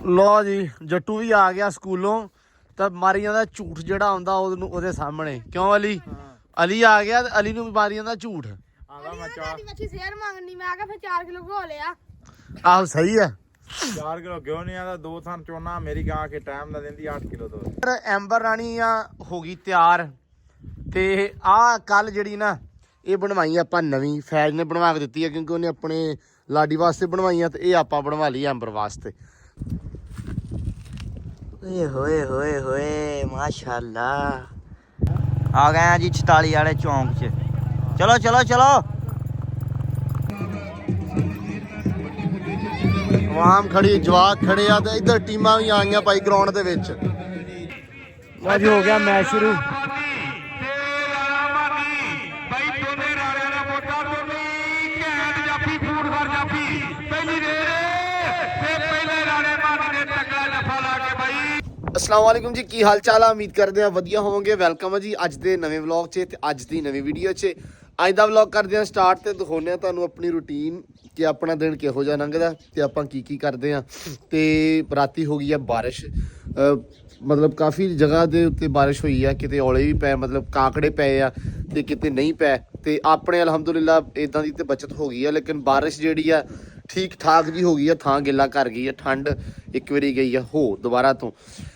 ਲੋ ਜੀ ਜੱਟੂ ਵੀ ਆ ਗਿਆ ਸਕੂਲੋਂ ਤਾਂ ਮਾਰੀ ਜਾਂਦਾ ਝੂਠ ਜਿਹੜਾ ਆਉਂਦਾ ਉਹਦੇ ਸਾਹਮਣੇ। ਕਿਉਂ ਅਲੀ? ਅਲੀ ਆ ਗਿਆ ਤੇ ਅਲੀ ਨੂੰ ਵੀ ਮਾਰੀ ਜਾਂਦਾ ਝੂਠ। ਆਗਾ ਮੈਂ ਮੱਛੀ ਸ਼ੇਰ ਮੰਗਣੀ, ਮੈਂ ਕਿਹਾ ਫਿਰ 4 ਕਿਲੋ ਘੋ ਲਿਆ। ਆਹ ਸਹੀ ਆ। 4 ਕਿਲੋ ਕਿਉਂ ਨਹੀਂ ਆਦਾ? 2 ਥਾਂ ਚੋਣਾ ਮੇਰੀ ਗਾਂ ਕੇ ਟਾਈਮ ਦਾ ਦਿੰਦੀ 8 ਕਿਲੋ ਦੋ। ਐਂਬਰ ਰਾਣੀ ਆ ਹੋ ਗਈ ਤਿਆਰ ਤੇ ਆਹ ਕੱਲ ਜਿਹੜੀ ਨਾ ਇਹ ਬਣਵਾਈ ਆਪਾਂ ਨਵੀਂ, ਫੈਜ ਨੇ ਬਣਵਾ ਕੇ ਦਿੱਤੀ ਹੈ ਕਿਉਂਕਿ ਉਹਨੇ ਆਪਣੇ ਲਾਡੀ ਵਾਸਤੇ ਬਣਵਾਈਆਂ ਤੇ ਇਹ ਆਪਾਂ ਬਣਵਾ ਲਈ ਐਂਬਰ ਵਾਸਤੇ। ਓਏ ਹੋਏ ਹੋਏ ਹੋਏ ਮਾਸ਼ਾਅੱਲਾ ਆ ਗਏ ਆ ਜੀ 44 ਵਾਲੇ ਚੌਂਕ 'ਚ। ਚਲੋ ਚਲੋ ਚਲੋ ਆਵਾਮ ਖੜੀ, ਜਵਾਕ ਖੜੇ ਆ ਤੇ ਇੱਧਰ ਟੀਮਾਂ ਵੀ ਆਈਆਂ ਭਾਈ ਗਰਾਊਂਡ ਦੇ ਵਿੱਚ। ਅੱਜ ਹੋ ਗਿਆ ਮੈਚ ਸ਼ੁਰੂ। अस्सलाम वालेकुम जी, की हाल चाल? उम्मीद करते हैं वधिया होवोगे। वेलकम है जी अज के नवे व्लॉग च ते अज की नवी वीडियो च। अज का व्लॉग करते हैं स्टार्ट तो दिखाने तुहानूं अपनी रूटीन कि अपना दिन किहो जिहा लंघदा ते आपां की करते हैं। तो राती हो गई है बारिश, मतलब काफ़ी जगह के उत्ते बारिश हुई है, किते औले भी पे, मतलब काकड़े पे आ ते किते नहीं पे। तो अपने अलहमदुलिल्लाह इदां दी ते बचत हो गई है, लेकिन बारिश जिहड़ी है ठीक ठाक जी हो गई है, थां गिला कर गई है, ठंड एक बारी गई है हो दोबारा तो।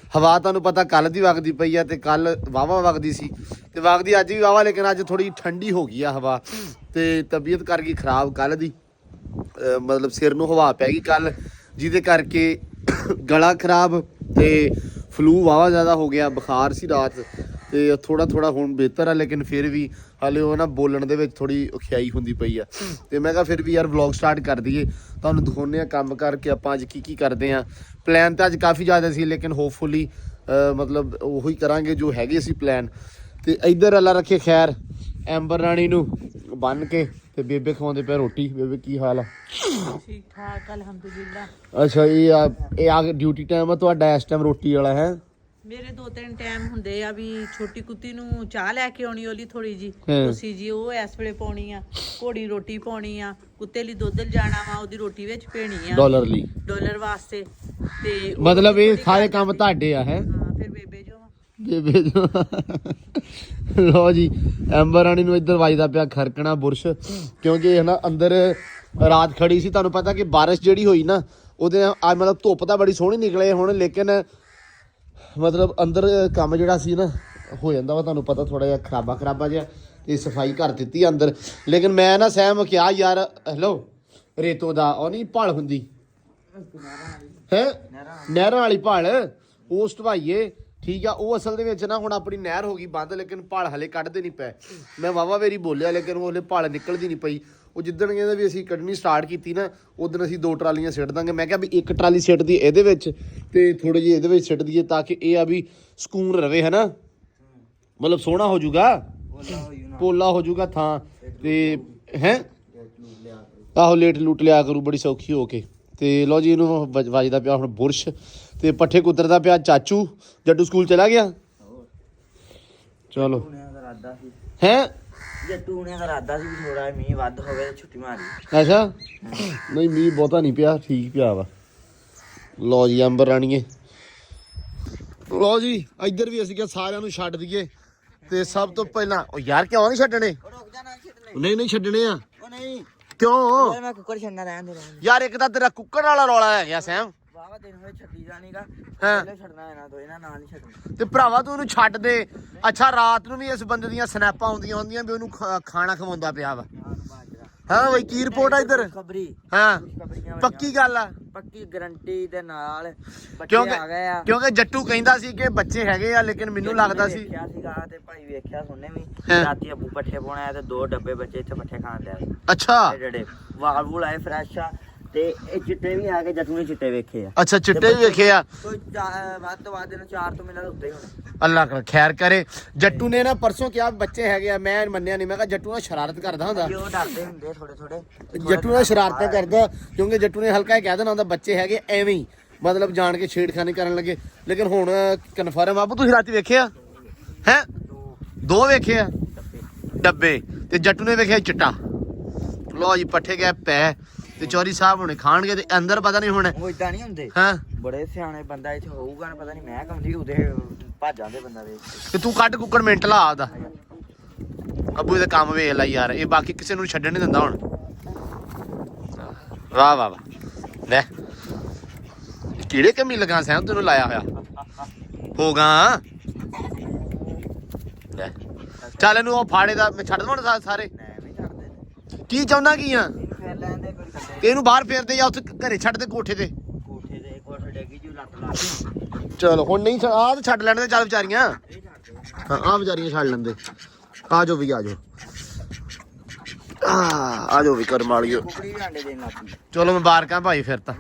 हवा तुहानूं पता कल दी वगदी पई है ते कल वाहवा वगदी सी ते वगदी अज भी वाहवा, लेकिन अज थोड़ी ठंडी हो गई है हवा ते तबीयत कर गई खराब कल दी। मतलब सिर नूं हवा पै गई कल, जिहदे करके गला खराब ते फ्लू वाहवा ज़्यादा हो गया, बुखार सी रात ते थोड़ा थोड़ा हुण बेहतर है, लेकिन फिर भी हाले वो ना बोलण दे विच थोड़ी औखियाई हुंदी पई है। ते मैं कहा फिर भी यार व्लॉग स्टार्ट कर दईए, तुहानूं दिखाउने आ काम करके आपां अज की करते हैं। प्लान तो अज काफ़ी ज़्यादा सी, लेकिन होपफुली मतलब उही करांगे जो हैगे सी प्लान। ते इधर अल्लाह रखे खैर एंबर राणी नूं बन के ते बेबे खवाउंदे पे रोटी। बेबे की हाल है? ठीक ठाक अलहमदुलिल्लाह। अच्छा ये आ ड्यूटी टाइम है तुहाडा इस टाइम रोटी वाला है? ਮੇਰੇ 2-3 ਟਾਈਮ ਹੁੰਦੇ ਆ ਵੀ ਛੋਟੀ ਕੁੱਤੀ ਨੂੰ ਚਾਹ ਲੈ ਕੇ ਆਉਣੀ, ਉਹਲੀ ਥੋੜੀ ਜੀ ਹਾਂ। ਤੁਸੀਂ ਜੀ ਉਹ ਇਸ ਵੇਲੇ ਪਾਉਣੀ ਆ, ਘੋੜੀ ਰੋਟੀ ਪਾਉਣੀ ਆ, ਕੁੱਤੇ ਲਈ ਦੁੱਧ ਜਾਣਾ ਵਾ, ਉਹਦੀ ਰੋਟੀ ਵਿੱਚ ਪੈਣੀ ਆ ਡਾਲਰ ਵਾਸਤੇ। ਤੇ मतलब ये सारे काम ਤੁਹਾਡੇ ਆ ਹੈ? ਹਾਂ ਫਿਰ ਬੇਬੇ ਜੋ ਬੇਬੇ ਜੋ ਲੋ ਜੀ ਐਂਬਰ ਰਾਣੀ ਨੂੰ ਇੱਧਰ ਵੱਜਦਾ ਪਿਆ ਖਰਕਣਾ ਬੁਰਸ਼, ਕਿਉਂਕਿ ਇਹ ਨਾ ਅੰਦਰ ਰਾਤ ਖੜੀ ਸੀ। ਤੁਹਾਨੂੰ ਪਤਾ ਕਿ ਬਾਰਿਸ਼ ਜਿਹੜੀ ਹੋਈ ਨਾ ਉਹਦੇ ਨਾਲ ਮਤਲਬ ਧੁੱਪ ਤਾਂ ਬੜੀ ਸੋਹਣੀ ਨਿਕਲੇ ਹੁਣ, ਲੇਕਿਨ मतलब अंदर काम जिहड़ा सी ना हो जाता वा, तुहानूं पता थोड़ा जिहा खराबा जिहा, ते सफाई कर दित्ती अंदर। लेकिन मैं ना सहम क्या यार हेलो रेतों दा ਉਹ नहीं भाल हुंदी है, नहरां वाली भाल ਉਹ ਢਵਾਈਏ ठीक है। ਉਹ ਅਸਲ ਦੇ ਵਿੱਚ ਨਾ ਹੁਣ ਆਪਣੀ ਨਹਿਰ ਹੋ ਗਈ ਬੰਦ, ਲੇਕਿਨ ਭਾਲ ਹਲੇ ਕੱਢਦੇ ਨਹੀਂ ਪਏ। ਮੈਂ ਵਾਵਾ ਵੇਰੀ ਬੋਲਿਆ, ਲੇਕਿਨ ਉਹ ਹਲੇ ਭਾਲ ਨਿਕਲਦੀ ਨਹੀਂ ਪਈ। ਉਹ ਜਿੱਦਣ ਕਹਿੰਦਾ ਵੀ ਅਸੀਂ ਕੱਢਣੀ ਸਟਾਰਟ ਕੀਤੀ ਨਾ, ਉਦੋਂ ਅਸੀਂ 2 ਟਰਾਲੀਆਂ ਸਿੱਟ ਦਾਂਗੇ। ਮੈਂ ਕਿਹਾ ਵੀ 1 ਟਰਾਲੀ ਸਿੱਟ ਦੀ ਇਹਦੇ ਵਿੱਚ ਤੇ ਥੋੜੇ ਜਿਹੇ ਇਹਦੇ ਵਿੱਚ ਸਿੱਟ ਦਈਏ, ਤਾਂ ਕਿ ਇਹ ਆ ਵੀ ਸਕੂਨ ਰਵੇ, ਹੈ ਨਾ, ਮਤਲਬ ਸੋਹਣਾ ਹੋ ਜਾਊਗਾ, ਪੋਲਾ ਹੋ ਜਾਊਗਾ ਥਾਂ ਤੇ ਹੈ। ਆਹੋ ਲੇਟ ਲੂਟ ਲਿਆ ਕਰੂ ਬੜੀ ਸੌਖੀ ਹੋ ਕੇ। ਤੇ ਲਓ ਜੀ ਇਹਨੂੰ ਵੱਜਦਾ ਪਿਆ ਹੁਣ ਬੁਰਸ਼ ਤੇ ਪੱਠੇ ਕੁਤਰਦਾ ਪਿਆ ਚਾਚੂ। ਜੱਟੂ ਸਕੂਲ ਚਲਾ ਗਿਆ? ਚਲੋ ਹੈ ਜੱਟੂ ਨੇ ਇਰਾਦਾ ਸੀ ਵੀ ਥੋੜਾ ਮੀਂਹ ਵੱਧ ਹੋਵੇ ਤੇ ਛੁੱਟੀ ਮਾਰੀ। ਅੱਛਾ ਨਹੀਂ ਮੀਂਹ ਬਹੁਤਾ ਨਹੀਂ ਪਿਆ, ਠੀਕ ਪਿਆ ਵਾ। ਲਓ ਜੀ ਅੰਬਰ ਰਾਣੀਏ, ਲਓ ਜੀ ਇੱਧਰ ਵੀ ਅਸੀਂ ਕਿਹਾ ਸਾਰਿਆਂ ਨੂੰ ਛੱਡ ਦਈਏ। ਤੇ ਸਭ ਤੋਂ ਪਹਿਲਾਂ ਉਹ ਯਾਰ ਕਿਉਂ ਨਹੀਂ ਛੱਡਣੇ? ਰੁਕ ਜਾ ਨਾ ਛੱਡਣੇ। ਨਹੀਂ ਛੱਡਣੇ ਆ। ਉਹ ਨਹੀਂ ਕਿਉਂ ਯਾਰ ਮੈਂ ਕੁੱਕਰ ਛੱਡਣਾ ਰਹਿਣ ਦੇ ਯਾਰ? ਇੱਕ ਤਾਂ ਤੇਰਾ ਕੁੱਕੜ ਵਾਲਾ ਰੌਲਾ ਹੈਗਾ ਸੈਮ। ਵਾਵਾ ਦਿਨ ਹੋਏ ਛੱਡੀ ਜਾਣੀਗਾ, ਹਾਂ ਪਹਿਲੇ ਛੱਡਣਾ ਇਹਨਾਂ ਤੋਂ, ਇਹਨਾਂ ਨਾਲ ਨਹੀਂ ਛੱਡਣਾ। ਤੇ ਭਰਾਵਾ ਤੂੰ ਉਹਨੂੰ ਛੱਡ ਦੇ। ਅੱਛਾ ਰਾਤ ਨੂੰ ਵੀ ਇਸ ਬੰਦੇ ਦੀਆਂ ਸਨੈਪਾਂ ਆਉਂਦੀਆਂ ਹੁੰਦੀਆਂ ਵੀ ਉਹਨੂੰ ਖਾਣਾ ਖਵਾਉਂਦਾ ਪਿਆ ਵਾ। ਹਾਂ ਬਈ ਕੀ ਰਿਪੋਰਟ ਆ ਇੱਧਰ? ਖਬਰੀ ਹਾਂ ਖਬਰੀਆਂ ਪੱਕੀ ਗੱਲ ਆ, ਪੱਕੀ ਗਾਰੰਟੀ ਦੇ ਨਾਲ ਬੱਚੇ ਆ ਗਏ ਆ। ਕਿਉਂਕਿ ਜੱਟੂ ਕਹਿੰਦਾ ਸੀ ਕਿ ਬੱਚੇ ਹੈਗੇ ਆ, ਲੇਕਿਨ ਮੈਨੂੰ ਲੱਗਦਾ ਸੀ ਵੇਖਿਆ ਸੀਗਾ ਤੇ ਭਾਈ ਵੇਖਿਆ ਸੋਨੇ ਵੀ ਹਾਂ। ਰਾਤੀ ਅੱਬੂ ਪੱਠੇ ਪਾਉਣਾ ਤੇ 2 ਡੱਬੇ ਬੱਚੇ ਇੱਥੇ ਪੱਠੇ ਖਾਣ ਲਿਆ। ਅੱਛਾ ਜਿਹੜੇ ਵਾਲ ਵੂਲ ਆਏ ਫਰੈਸ਼ ਆ, ਤੇ ਇਹ ਚਿੱਟੇ ਵੀ ਆ ਕੇ ਜੱਟੂ ਨੇ ਚਿੱਟੇ ਵੇਖੇ ਆ। ਅੱਛਾ ਚਿੱਟੇ ਵੀ ਵੇਖੇ ਆ? ਕੋਈ ਵੱਧ ਤੋਂ ਵੱਧ 4 ਤੋਂ ਮਿਲਦਾ ਉੱਤੇ ਹੁਣ। ਅੱਲਾ ਖੈਰ ਕਰੇ। ਜੱਟੂ ਨੇ ਨਾ ਪਰਸੋਂ ਕਿਹਾ ਬੱਚੇ ਹੈਗੇ ਆ, ਮੈਂ ਮੰਨਿਆ ਨਹੀਂ। ਮੈਂ ਕਿਹਾ ਜੱਟੂ ਨਾਲ ਸ਼ਰਾਰਤ ਕਰਦਾ ਹੁੰਦਾ, ਉਹ ਡਰਦੇ ਹੁੰਦੇ ਥੋੜੇ ਜੱਟੂ ਨਾਲ ਸ਼ਰਾਰਤਾਂ ਕਰਦਾ, ਕਿਉਂਕਿ ਜੱਟੂ ਨੇ ਹਲਕਾ ਕਹਿ ਦੇਣਾ ਹੁੰਦਾ ਬੱਚੇ ਹੈਗੇ, ਐਵੇਂ ਹੀ ਮਤਲਬ ਜਾਣ ਕੇ ਛੇੜਖਾਨੀ ਕਰਨ ਲੱਗੇ। ਲੇਕਿਨ ਹੁਣ ਕਨਫਰਮ ਆ। ਤੁਸੀਂ ਰਾਤੀ ਵੇਖਿਆ ਹੈ? 2 ਵੇਖੇ ਆ ਡੱਬੇ, ਤੇ ਜੱਟੂ ਨੇ ਵੇਖਿਆ ਚਿੱਟਾ। ਲਓ ਜੀ ਪੱਠੇ ਗਏ ਪੈ ਤੇ ਚੌਧਰੀ ਸਾਹਿਬ ਹੁਣੇ ਖਾਣਗੇ ਤੇ ਅੰਦਰ ਪਤਾ ਨਹੀਂ ਹੁਣ ਉਹ ਇਦਾਂ ਨਹੀਂ ਹੁੰਦੇ ਹਾਂ ਬੜੇ ਸਿਆਣੇ ਬੰਦਾ ਇੱਥੇ ਹੋਊਗਾ ਨਾ ਪਤਾ ਨਹੀਂ ਮੈਂ ਕਮਦੀ ਉਹਦੇ ਭੱਜ ਜਾਂਦੇ ਬੰਦਾ ਵੇਖ ਕੇ। ਤੇ ਤੂੰ ਕੱਢ ਕੁੱਕੜ ਮਿੰਟ ਲਾ ਆਦਾ ਅੱਬੂ ਇਹਦਾ ਕੰਮ ਵੇਖ ਲੈ ਯਾਰ ਇਹ ਬਾਕੀ ਕਿਸੇ ਨੂੰ ਛੱਡਣ ਨਹੀਂ ਦਿੰਦਾ ਹੁਣ ਵਾਹ ਵਾਹ ਵਾਹ ਲੈ ਕਿਹੜੇ ਕਮੀ ਲਗਾ ਸੈਮ ਤੈਨੂੰ ਲਾਇਆ ਹੋਇਆ ਹੋਗਾ ਲੈ ਚੱਲ ਇਹਨੂੰ ਉਹ ਫਾੜੇ ਦਾ ਮੈਂ ਛੱਡ ਦਵਾਂ ਸਾਰੇ ਐਵੇਂ ਛੱਡਦੇ ਨੇ ਕੀ ਚਾਹੁੰਦਾ ਕੀ ਆ ਫੇਰ ਲੈਂਦੇ ਕੋਈ ਕੱਢੇ ਤੇ ਇਹਨੂੰ ਬਾਹਰ ਫੇਰਦੇ ਜਾਂ ਉੱਥੇ ਘਰੇ ਛੱਡ ਦੇ ਕੋਠੇ ਤੇ ਕੋਠੇ ਦੇ ਕੋਠੇ ਡੇਗੀ ਜੂ ਲੱਤ ਲਾ ਚਲ ਹੁਣ ਨਹੀਂ ਆਹ ਤਾਂ ਛੱਡ ਲੈਣ ਦੇ ਚੱਲ ਵਿਚਾਰੀਆਂ ਹਾਂ ਆਹ ਵਿਚਾਰੀਆਂ ਛੱਡ ਲੈਂਦੇ ਆ ਜਾਓ ਵੀ ਆ ਜਾਓ ਆ ਜਾਓ ਵੀ ਕਰਮ ਵਾਲੀਓ ਕੁਕੜੀ ਵੀ ਆਂਡੇ ਦੇਣ ਲੱਗੀ ਚਲੋ ਮੁਬਾਰਕਾਂ ਭਾਈ ਫਿਰ ਤਾਂ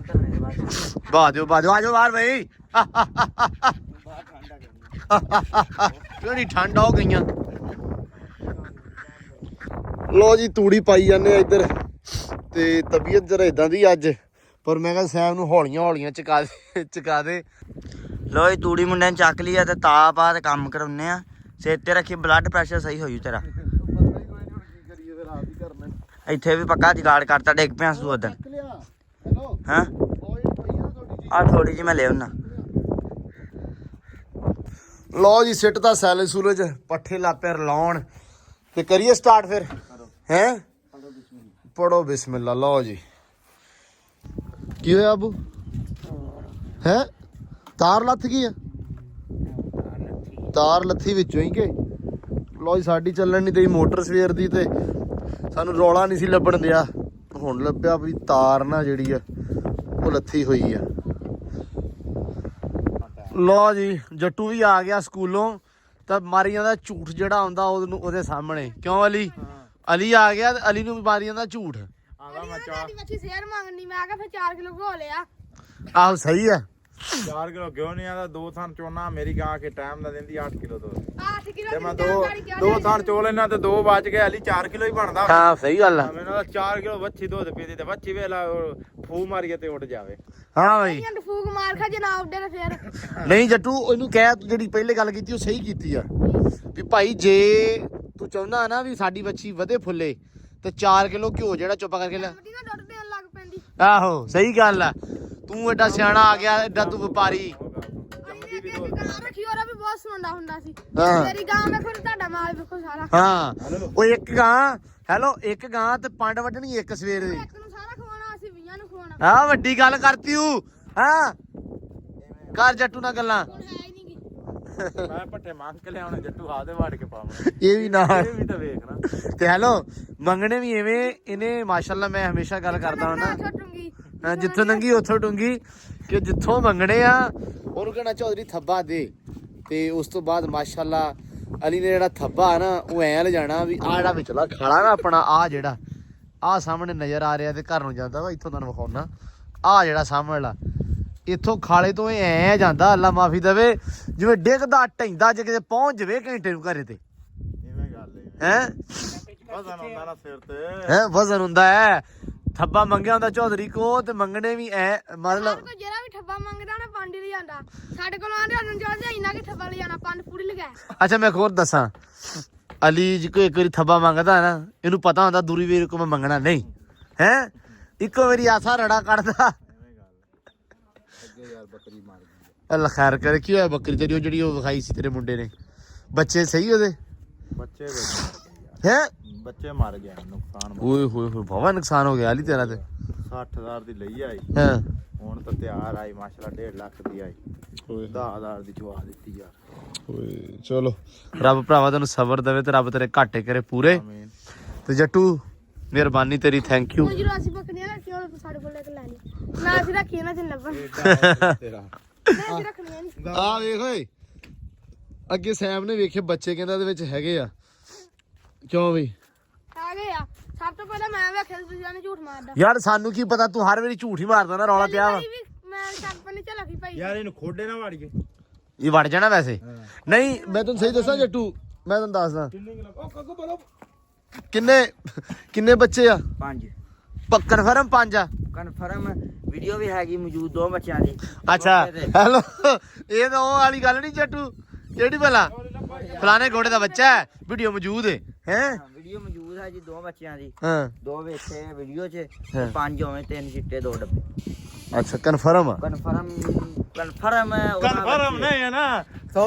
ਬਾਹ ਦਿਓ ਆ ਜਾਓ ਬਾਹਰ ਭਾਈ ਕਿਹੜੀ ਠੰਡ ਹੋ ਗਈਆਂ ਲੋ ਜੀ ਤੂੜੀ ਪਾਈ ਜਾਂਦੇ ਆ ਇੱਧਰ ਤੇ ਤਬੀਅਤ ਜਰਾ ਇਦਾਂ ਦੀ ਅੱਜ ਪਰ ਮੈਂ ਕਿਹਾ ਸੈਮ ਨੂੰ ਹੌਲੀਆਂ ਹੌਲੀਆਂ ਚਕਾ ਦੇ ਲੋ ਇਹ ਤੂੜੀ ਮੁੰਡਿਆਂ ਨੇ ਚੱਕ ਲਈ ਆ ਤੇ ਤਾਪ ਆ ਤੇ ਕੰਮ ਕਰਾਉਨੇ ਆ ਸਿਰ ਤੇ ਰੱਖੀ ਬਲੱਡ ਪ੍ਰੈਸ਼ਰ ਸਹੀ ਹੋ ਜੂ ਤੇਰਾ ਇੱਥੇ ਵੀ ਪੱਕਾ ਜੁਗਾੜ ਕਰਤਾ ਡਿੱਗ ਪਿਆ ਤੂੰ ਉਦੋਂ ਹਾਂ ਆ ਥੋੜੀ ਜਿਹੀ ਮੈਂ ਲੈ ਆਉਣਾ ਲੋ ਜੀ ਸਿੱਟ ਦਾ ਸੈਲੇ ਸੂਰਜ ਪੱਠੇ ਲਾਪੇ ਰਲਾਉਣ ਤੇ ਕਰੀਏ ਸਟਾਰਟ ਫਿਰ ਹੈ ਪੜੋ ਬਿਸਮਿਲ੍ਲਾ ਲਓ ਜੀ ਕੀ ਹੋਇਆ ਅਬੂ ਹੈ ਤਾਰ ਲੱਥ ਗਈ ਆ ਤਾਰ ਲੱਥੀ ਵਿੱਚੋਂ ਹੀ ਕਿ ਲਓ ਜੀ ਸਾਡੀ ਚੱਲਣ ਨਹੀਂ ਤੇ ਮੋਟਰ ਸਵੇਰ ਦੀ ਤੇ ਸਾਨੂੰ ਰੌਲਾ ਨਹੀਂ ਸੀ ਲੱਭਣ ਦਿਆ ਹੁਣ ਲੱਭਿਆ ਵੀ ਤਾਰ ਨਾ ਜਿਹੜੀ ਆ ਉਹ ਲੱਥੀ ਹੋਈ ਆ ਲਓ ਜੀ ਜੱਟੂ ਵੀ ਆ ਗਿਆ ਸਕੂਲੋਂ ਤਾਂ ਮਾਰੀ ਜਾਂਦਾ ਝੂਠ ਜਿਹੜਾ ਆਉਂਦਾ ਉਹਦੇ ਸਾਹਮਣੇ ਕਿਉਂ ਅਲੀ ਆ ਗਿਆ ਤੇ ਅਲੀ ਨੂੰ ਵੀ ਮਾਰੀ ਜਾਂਦਾ ਝੂਠ ਸਾਡੀ ਵੱਛੀ ਸ਼ੇਅਰ ਮੰਗਣੀ ਮੈਂ ਕਿਹਾ ਫਿਰ 4 ਕਿਲੋ ਘੋ ਲਿਆ ਆਹੋ ਸਹੀ ਆ 4 ਕਿਲੋ ਕਿਉਂ ਨਹੀਂ ਆਦਾ 2 ਥਾਂ ਚੋਣਾ ਮੇਰੀ ਗਾਂ ਕੇ ਟਾਈਮ ਦਾ ਦਿੰਦੀ 8 ਕਿਲੋ ਦੋ 8 ਕਿਲੋ ਤੇ ਮੈਂ 2 ਥਾਂ ਚੋ ਲੈਣਾ ਤੇ 2 ਬਚ ਗਏ ਅਲੀ 4 ਕਿਲੋ ਹੀ ਬਣਦਾ ਹਾਂ ਸਹੀ ਗੱਲ ਆ ਮੈਨੂੰ 4 ਕਿਲੋ ਵੱਛੀ ਦੁੱਧ ਪੀਦੀ ਤੇ ਵੱਛੀ ਵੇਲਾ ਫੂ ਮਾਰੀਏ ਤੇ ਉੱਡ ਜਾਵੇ ਹਾਂ ਬਈ ਫੂਕ ਮਾਰ ਖਾ ਜਨਾਬ ਉੱਡੇ ਤੇ ਫਿਰ ਨਹੀਂ ਜੱਟੂ ਉਹਨੂੰ ਕਹਿ ਤੂੰ ਜਿਹੜੀ ਪਹਿਲੇ ਗੱਲ ਕੀਤੀ ਉਹ ਸਹੀ ਕੀਤੀ ਆ ਵੀ ਭਾਈ ਜੇ ਤੂੰ ਚਾਹੁੰਦਾ ਨਾ ਵੀ ਸਾਡੀ ਵੱਛੀ ਵਧੇ ਫੁੱਲੇ ਤੇ 4 ਕਿਲੋ ਘਿਓ ਜਿਹੜਾ ਚੁੱਪਾ ਕਰਕੇ ਲੈ ਮੱਟੀ ਨਾਲ ਦੁੱਧ ਦੇਣ ਲੱਗ ਪੈਂਦੀ ਆਹੋ ਸਹੀ ਗੱਲ ਆ ਤੂੰ ਐਡਾ ਸਿਆਣਾ ਆ ਗਿਆ ਐਡਾ ਤੂੰ ਵਪਾਰੀ ਗਾਂ ਰੱਖੀ ਉਹਦਾ ਵੀ ਬਹੁਤ ਸੁਣਦਾ ਹੁੰਦਾ ਸੀ ਹਾਂ। ਮੇਰੀ ਗਾਂ ਵੇਖੋ ਤੇ ਤੁਹਾਡਾ ਮਾਲ ਵੇਖੋ ਸਾਰਾ ਹਾਂ ਉਹ ਇੱਕ ਗਾਂ ਹੈਲੋ ਇੱਕ ਗਾਂ ਤੇ ਪੰਡ ਵੱਢਣੀ ਇੱਕ ਸਵੇਰ ਦੀ ਇੱਕ ਨੂੰ ਸਾਰਾ ਖਵਾਉਣਾ ਅਸੀਂ 20 ਨੂੰ ਖਵਾਉਣਾ ਆ ਵੱਡੀ ਗੱਲ ਕਰਤੀ ਹੂੰ ਹਾਂ ਕਰ ਜੱਟੂ ਨਾਲ ਗੱਲਾਂ ਹੁਣ ਹੈ ਹੀ ਨਹੀਂ ਗੀ ਮੈਂ ਪੱਠੇ ਮੰਗ ਕੇ ਲਿਆਉਣੇ ਜੱਟੂ ਆਦੇ ਵੜ ਕੇ ਪਾਵਾਂ ਇਹ ਵੀ ਨਾ ਇਹ ਵੀ ਤਾਂ ਵੇਖਣਾ ਤੇ ਹੈਲੋ ਮੰਗਣੇ ਵੀ ਐਵੇਂ ਇਹਨੇ ਮਾਸ਼ਾਅੱਲਾ ਮੈਂ ਹਮੇਸ਼ਾ ਗੱਲ ਕਰਦਾ ਹਾਂ ਨਾ ਛੋਟੂਗੀ ਹਾਂ, ਜਿੱਥੋਂ ਨੰਗੀ ਉੱਥੋਂ ਡੂੰਗੀ ਕਿ ਜਿੱਥੋਂ ਮੰਗਣੇ ਆ ਉਹਨੂੰ ਕਹਿਣਾ ਚੌਧਰੀ ਥੱਬਾ ਦੇ ਤੇ ਉਸ ਤੋਂ ਬਾਅਦ ਮਾਸ਼ਾਅੱਲਾ ਅਲੀ ਨੇ ਜਿਹੜਾ ਥੱਬਾ ਆ ਨਾ ਉਹ ਐ ਲਿਜਾਣਾ ਵੀ ਆ ਜਿਹੜਾ ਵਿਚਲਾ ਖਾਲਾ ਨਾ ਆਪਣਾ ਆ ਜਿਹੜਾ ਆ ਸਾਹਮਣੇ ਨਜ਼ਰ ਆ ਰਿਹਾ ਤੇ ਘਰ ਨੂੰ ਜਾਂਦਾ ਵਾ ਇੱਥੋਂ ਤੁਹਾਨੂੰ ਵਿਖਾਉਣਾ ਆ ਜਿਹੜਾ ਸਾਹਮਣੇ ਵਾਲਾ ਇੱਥੋਂ ਖਾਲੇ ਤੋਂ ਇਹ ਐ ਜਾਂਦਾ ਅੱਲਾ ਮਾਫੀ ਦੇਵੇ ਜਿਵੇਂ ਡਿੱਗਦਾ ਢੈਂਦਾ ਜੇ ਕਿਤੇ ਪਹੁੰਚ ਜਵੇ ਘੰਟੇ ਨੂੰ ਘਰੇ ਤੇ ਇਵੇਂ ਗੱਲ ਹੈ ਵਜ਼ਨ ਹੁੰਦਾ ਨਾ ਸਿਰ ਤੇ ਹੈ ਵਜ਼ਨ ਹੁੰਦਾ ਹੈ ਥੱਬਾ ਮੰਗਿਆ ਹੁੰਦਾ ਚੌਧਰੀ ਕੋ ਤੇ ਮੰਗਣੇ ਵੀ ਐ ਮਤਲਬ ਕੋਈ ਜਿਹੜਾ ਵੀ ਠੱਬਾ ਮੰਗਦਾ ਨਾ ਪੰਡ ਹੀ ਜਾਂਦਾ ਸਾਡੇ ਕੋਲ ਆਂਦੇ ਉਹਨਾਂ ਚਾਹਦੇ ਇੰਨਾ ਕਿ ਠੱਬਾ ਲੈ ਜਾਣਾ ਪੰਡ ਪੂਰੀ ਲਗਾ ਅੱਛਾ ਮੈਂ ਹੋਰ ਦੱਸਾਂ ਅਲੀ ਜੀ ਕੋ ਇੱਕ ਵਾਰੀ ਥੱਬਾ ਮੰਗਦਾ ਨਾ ਇਹਨੂੰ ਪਤਾ ਹੁੰਦਾ ਦੂਰੀ ਵੀਰ ਕੋ ਮੈਂ ਮੰਗਣਾ ਨਹੀਂ ਹੈ ਇੱਕੋ ਵਾਰੀ ਆਸਾ ਰੜਾ ਕੱਢਦਾ ਅੱਲਾ ਖੈਰ ਕਰੇ ਕੀ ਹੋਇਆ ਬੱਕਰੀ ਤੇਰੀ ਉਹ ਜਿਹੜੀ ਉਹ ਵਿਖਾਈ ਸੀ ਤੇਰੇ ਮੁੰਡੇ ਨੇ ਬੱਚੇ ਸਹੀ ਉਹਦੇ ਬੱਚੇ ਹੈ ਬੱਚੇ ਮਰ ਗਏ ਨੁਕਸਾਨ ਓਏ ਹੋਏ ਹੋਏ ਬਾਵਾ ਨੁਕਸਾਨ ਹੋ ਗਿਆ ਅਲੀ ਤੇਰਾ ਤੇ 60000 ਦੀ ਲਈ ਆਈ ਹਾਂ ਹੁਣ ਤਾਂ ਤਿਆਰ ਆਈ ਮਾਸ਼ਾਅੱਲਾ 1.5 ਲੱਖ ਦੀ ਆਈ 10000 ਦੀ ਚਵਾ ਦਿੱਤੀ ਯਾਰ ਓਏ ਚਲੋ ਰੱਬ ਭਰਾਵਾ ਤੈਨੂੰ ਸਬਰ ਦੇਵੇ ਤੇ ਰੱਬ ਤੇਰੇ ਘਾਟੇ ਕਰੇ ਪੂਰੇ ਆਮੀਨ ਤੇ ਜੱਟੂ ਮਿਹਰਬਾਨੀ ਤੇਰੀ ਥੈਂਕ ਯੂ ਹੁਣ ਜਦੋਂ ਅਸੀਂ ਬੱਕਰੀਆਂ ਰੱਖੀਆਂ ਉਹ ਸਾਡੇ ਕੋਲ ਇੱਕ ਲੈ ਲਈ ਨਾ ਅਸੀਂ ਰੱਖੀਆਂ ਨਾ ਜਿੰਨ ਲੱਭਣ ਤੇਰਾ ਨਾ ਅਸੀਂ ਰੱਖਣੀਆਂ ਨਹੀਂ ਆ ਵੇਖ ਓਏ ਅੱਗੇ ਸੈਮ ਨੇ ਵੇਖੇ ਬੱਚੇ ਕਹਿੰਦਾ ਇਹਦੇ ਵਿੱਚ ਹੈਗੇ ਆ ਕਿਉਂ ਵੀ ਆ ਗਏ ਆ ਸਭ ਤੋਂ ਪਹਿਲਾਂ ਮੈਂ ਵੇਖਿਆ ਤੁਸੀਂ ਜਾਨੇ ਝੂਠ ਮਾਰਦਾ ਯਾਰ ਸਾਨੂੰ ਕੀ ਪਤਾ ਤੂੰ ਹਰ ਵਾਰੀ ਝੂਠ ਹੀ ਮਾਰਦਾ ਨਾ ਰੌਲਾ ਪਿਆ ਵਾ ਭਾਈ ਵੀ ਮੈਂ ਚੱਕ ਪੰਨੇ ਚ ਲੱਗੀ ਭਾਈ ਯਾਰ ਇਹਨੂੰ ਖੋਡੇ ਨਾ ਵੜ ਗਏ ਇਹ ਵੜ ਜਾਣਾ ਵੈਸੇ ਨਹੀਂ ਮੈਂ ਤੈਨੂੰ ਸਹੀ ਦੱਸਾਂ ਜੱਟੂ ਮੈਂ ਤੈਨੂੰ ਦੱਸਦਾ ਕਿੰਨੇ ਬੱਚੇ ਆ 5 ਕਨਫਰਮ 5 ਆ ਕਨਫਰਮ ਵੀਡੀਓ ਵੀ ਹੈਗੀ ਮੌਜੂਦ 2 ਬੱਚਿਆਂ ਦੀ ਅੱਛਾ ਹੈਲੋ ਇਹ ਤਾਂ ਉਹ ਵਾਲੀ ਗੱਲ ਨਹੀਂ ਜੱਟੂ ਕਿਹੜੀ ਭਲਾ ਫਲਾਣੇ ਘੋੜੇ ਦਾ ਬੱਚਾ ਹੈ ਵੀਡੀਓ ਮੌਜੂਦ ਹੈ ਵੀਡੀਓ ਮੌਜੂਦ ਮੌਜੂਦ ਹੈ ਜੀ 2 ਬੱਚਿਆਂ ਦੀ ਹਾਂ 2 ਵੇਖੇ ਵੀਡੀਓ 'ਚ ਹਾਂ। 5 ਹੋਵੇਂ 3 ਚਿੱਟੇ 2 ਡੱਬੇ ਅੱਛਾ ਕਨਫਰਮ ਆ ਕਨਫਰਮ ਕਨਫਰਮ ਨਹੀਂ ਹੈ ਨਾ 100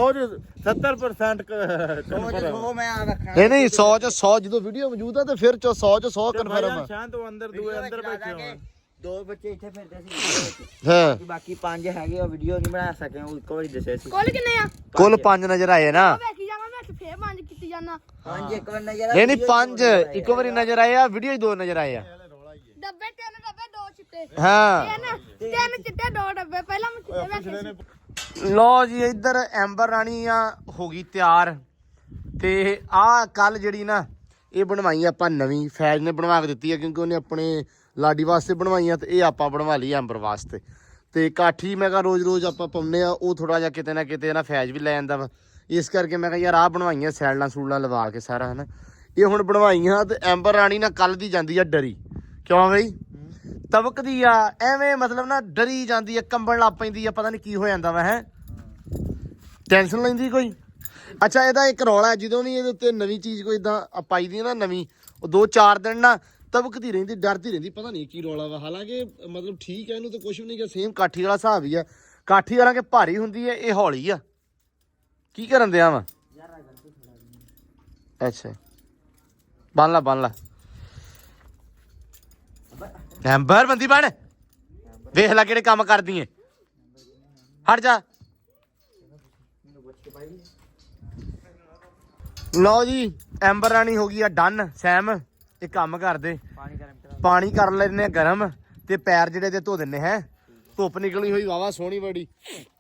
70% ਕਨਫਰਮ ਉਹ ਮੈਂ ਆ ਰੱਖਾਂ ਨਹੀਂ 100 ਚ 100 ਜਦੋਂ ਵੀਡੀਓ ਮੌਜੂਦ ਆ ਤੇ ਫਿਰ 100 ਚ 100 ਕਨਫਰਮ ਆ ਸ਼ਾਂਤ ਉਹ ਅੰਦਰ ਦੂਏ ਅੰਦਰ ਬੈਠੇ ਹੋਣ 2 ਬੱਚੇ ਇੱਥੇ ਫਿਰਦੇ ਸੀ ਹਾਂ ਬਾਕੀ 5 ਹੈਗੇ ਉਹ ਵੀਡੀਓ ਨਹੀਂ ਬਣਾ ਸਕੇ ਉਹ ਇੱਕ ਵਾਰੀ ਦੱਸਿਆ ਸੀ ਕੁੱਲ ਕਿੰਨੇ ਆ ਕੁੱਲ 5 ਨਜ਼ਰ ਆਏ ਨਾ ਉਹ ਵੇਖੀ ਜਾਵਾਂ ਵਿੱਚ ਫੇਰ 5 ਕੀਤੀ ਜਾਣਾ 5 ਇੱਕ ਵਾਰ ਨਜ਼ਰ ਨਹੀਂ 5 ਇੱਕ ਵਾਰੀ ਨਜ਼ਰ ਆਏ ਆ ਵੀਡੀਓ 'ਚ 2 ਨਜ਼ਰ ਆਏ ਆ ਡੱਬੇ 3 ਡੱਬੇ 2 ਚਿੱਟੇ ਹਾਂ 3 ਚਿੱਟੇ 2 ਡੱਬੇ ਪਹਿਲਾਂ ਮੈਂ ਚਿੱਟੇ ਵੇਖੇ ਸੀ। ਲੋ ਜੀ ਇੱਧਰ ਐਂਬਰ ਰਾਣੀ ਆ ਹੋ ਗਈ ਤਿਆਰ ਤੇ ਆ ਕੱਲ ਜਿਹੜੀ ਨਾ ਇਹ ਬਣਵਾਈ ਆਪਾਂ ਨਵੀਂ ਫੈਜ ਨੇ ਬਣਵਾ ਕੇ ਦਿੱਤੀ ਹੈ ਕਿਉਂਕਿ ਉਹਨੇ ਆਪਣੇ ਲਾਡੀ ਵਾਸਤੇ ਬਣਵਾਈਆਂ ਤੇ ਇਹ ਆਪਾਂ ਬਣਵਾ ਲਈ ਐਂਬਰ ਵਾਸਤੇ ਤੇ ਕਾਠੀ ਮੈਂ ਕਿਹਾ ਰੋਜ਼ ਆਪਾਂ ਪਾਉਂਦੇ ਆ ਉਹ ਥੋੜਾ ਜਿਹਾ ਕਿਤੇ ਨਾ ਕਿਤੇ ਨਾ ਫੈਜ ਵੀ ਲੈ ਜਾਂਦਾ ਵਾ ਇਸ ਕਰਕੇ ਮੈਂ ਕਿਹਾ ਯਾਰ ਆਹ ਬਣਵਾਈਆਂ ਸੈਲਣਾ ਸੂਲਾਂ ਲਵਾ ਕੇ ਸਾਰਾ ਹਨਾ ਇਹ ਹੁਣ ਬਣਵਾਈਆਂ ਤੇ ਐਂਬਰ ਰਾਣੀ ਨਾ ਕੱਲ ਦੀ ਜਾਂਦੀ ਆ ਡਰੀ ਕਿਉਂ ਬਈ ਤਵਕਦੀ ਆ ਐਵੇਂ ਮਤਲਬ ਨਾ ਡਰੀ ਜਾਂਦੀ ਆ ਕੰਬਣ ਲੱਗ ਪੈਂਦੀ ਆ ਪਤਾ ਨਹੀਂ ਕੀ ਹੋ ਜਾਂਦਾ ਵਾ ਹੈ ਟੈਨਸ਼ਨ ਲੈਂਦੀ ਕੋਈ ਅੱਛਾ ਇਹਦਾ ਇੱਕ ਰੌਲਾ ਜਦੋਂ ਵੀ ਇਹਦੇ ਉੱਤੇ ਨਵੀਂ ਚੀਜ਼ ਕੋਈ ਇਦਾਂ ਪਾਈ ਦੀ ਨਾ ਨਵੀਂ ਉਹ 2-4 ਦਿਨ ਨਾ ਤਵਕਦੀ ਰਹਿੰਦੀ ਡਰਦੀ ਰਹਿੰਦੀ ਪਤਾ ਨਹੀਂ ਕੀ ਰੌਲਾ ਵਾ ਹਾਲਾਂਕਿ ਮਤਲਬ ਠੀਕ ਹੈ ਇਹਨੂੰ ਤਾਂ ਕੁਝ ਵੀ ਨਹੀਂ ਕਿ ਸੇਮ ਕਾਠੀ ਵਾਲਾ ਹਿਸਾਬ ਹੀ ਆ ਕਾਠੀ ਵਾਲਾ ਕਿ ਭਾਰੀ ਹੁੰਦੀ ਹੈ ਇਹ ਹੌਲੀ ਆ ਕੀ ਕਰਨ ਦਿਆ ਵਾ ਅੱਛਾ ਬੰਨ ਲਾ ਐਂਬਰ ਬੰਦੀ ਬਣ ਵੇਖ ਲੈ ਕਿਹੜੇ ਕੰਮ ਕਰਦੀ ਏ ਹਟ ਜਾ ਲਓ ਜੀ ਐਂਬਰ ਰਾਣੀ ਹੋ ਗਈ ਆ ਡਨ ਸੈਮ ਇਹ ਕੰਮ ਕਰਦੇ ਪਾਣੀ ਕਰ ਲੈਨੇ ਗਰਮ ਤੇ ਪੈਰ ਜਿਹੜੇ ਤੇ ਧੋ ਦਿੰਨੇ ਹੈ ਧੁੱਪ ਨਿਕਲੀ ਹੋਈ ਵਾਵਾ ਸੋਹਣੀ ਬੜੀ